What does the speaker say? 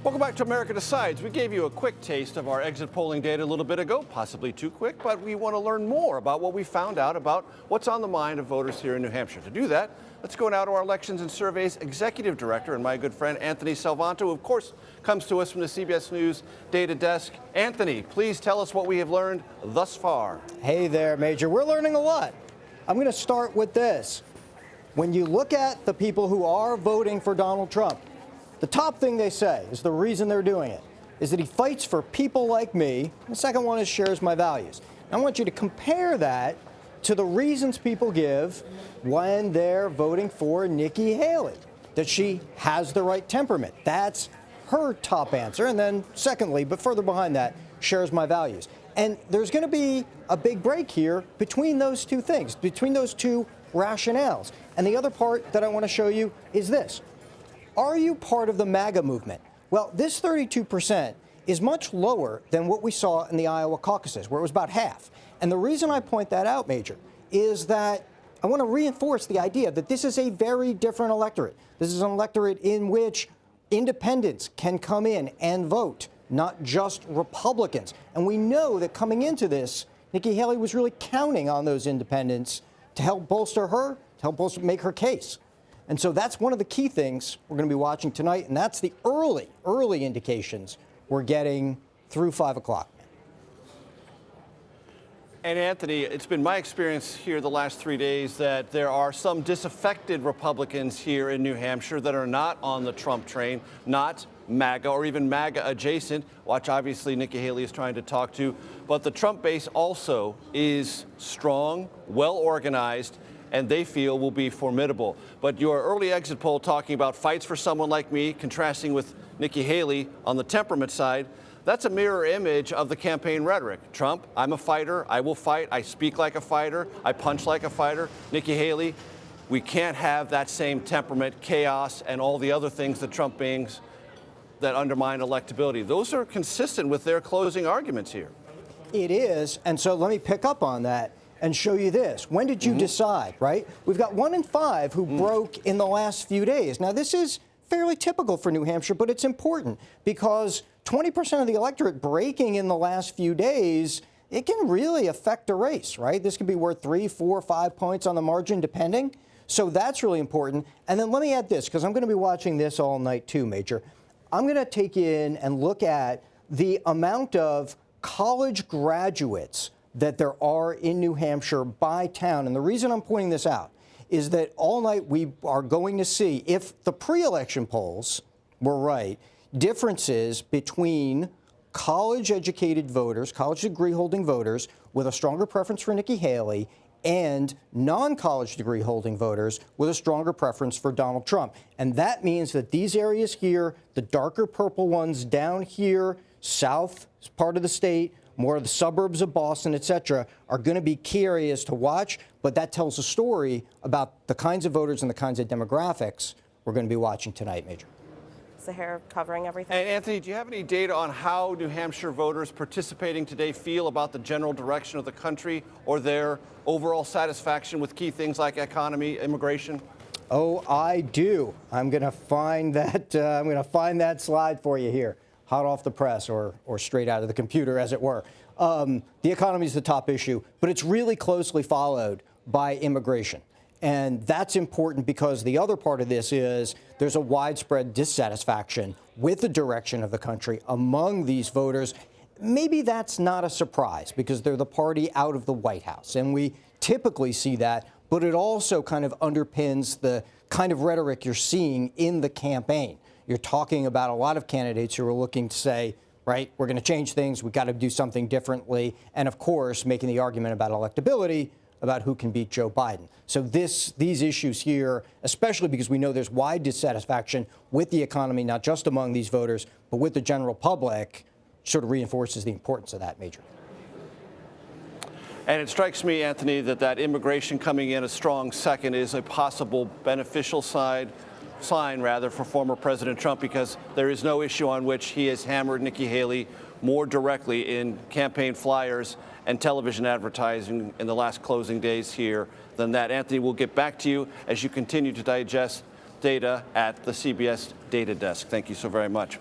Welcome back to America Decides. We gave you a quick taste of our exit polling data a little bit ago, possibly too quick, but we want to learn more about what we found out about what's on the mind of voters here in New Hampshire. To do that, let's go now to our Elections and Surveys Executive Director and my good friend Anthony Salvanto, who of course comes to us from the CBS News Data Desk. Anthony, please tell us what we have learned thus far. Hey there, Major. We're learning a lot. I'm going to start with this. When you look at the people who are voting for Donald Trump, the top thing they say is the reason they're doing it is that he fights for people like me. The second one is shares my values. I want you to compare that to the reasons people give when they're voting for Nikki Haley, that she has the right temperament. That's her top answer. And then secondly, but further behind that, shares my values. And there's going to be a big break here between those two things, between those two rationales. And the other part that I want to show you is this. Are you part of the MAGA movement? Well, this 32% is much lower than what we saw in the Iowa caucuses, where it was about half. And the reason I point that out, Major, is that I want to reinforce the idea that this is a very different electorate. This is an electorate in which independents can come in and vote, not just Republicans. And we know that coming into this, Nikki Haley was really counting on those independents to help bolster her, to help make her case. And so that's one of the key things we're going to be watching tonight, and that's the early indications we're getting through 5 o'clock. And Anthony, it's been my experience here the last 3 days that there are some disaffected Republicans here in New Hampshire that are not on the Trump train, not MAGA or even MAGA adjacent, which obviously Nikki Haley is trying to talk to. But the Trump base also is strong, well organized, and they feel will be formidable. But your early exit poll talking about fights for someone like me, contrasting with Nikki Haley on the temperament side, that's a mirror image of the campaign rhetoric. Trump, I'm a fighter, I will fight, I speak like a fighter, I punch like a fighter. Nikki Haley, we can't have that same temperament, chaos, and all the other things that Trump brings that undermine electability. Those are consistent with their closing arguments here. It is, and so let me pick up on that and show you this. When did you decide, right? We've got 1 in 5 who broke in the last few days. Now, this is fairly typical for New Hampshire, but it's important because 20% of the electorate breaking in the last few days, it can really affect a race, right? This could be worth 3, 4, 5 points on the margin, depending. So that's really important. And then let me add this, because I'm going to be watching this all night too, Major. I'm going to take in and look at the amount of college graduates that there are in New Hampshire by town. And the reason I'm pointing this out is that all night we are going to see, if the pre-election polls were right, differences between college-educated voters, college degree-holding voters with a stronger preference for Nikki Haley and non-college degree-holding voters with a stronger preference for Donald Trump. And that means that these areas here, the darker purple ones down here, south part of the state, more of the suburbs of Boston, et cetera, are going to be key areas to watch. But that tells a story about the kinds of voters and the kinds of demographics we're going to be watching tonight, Major. Is the hair covering everything? And Anthony, do you have any data on how New Hampshire voters participating today feel about the general direction of the country or their overall satisfaction with key things like economy, immigration? Oh, I do. I'm going to find that. I'm going to find that slide for you here, hot off the press or straight out of the computer, as it were. The economy is the top issue, but it's really closely followed by immigration. And that's important because the other part of this is there's a widespread dissatisfaction with the direction of the country among these voters. Maybe that's not a surprise because they're the party out of the White House. And we typically see that, but it also kind of underpins the kind of rhetoric you're seeing in the campaign. You're talking about a lot of candidates who are looking to say, right, we're going to change things, we've got to do something differently, and of course, making the argument about electability, about who can beat Joe Biden. So these issues here, especially because we know there's wide dissatisfaction with the economy, not just among these voters, but with the general public, sort of reinforces the importance of that, Major. And it strikes me, Anthony, that immigration coming in a strong second is a possible beneficial sign for former President Trump, because there is no issue on which he has hammered Nikki Haley more directly in campaign flyers and television advertising in the last closing days here than that. Anthony, we'll get back to you as you continue to digest data at the CBS Data Desk. Thank you so very much.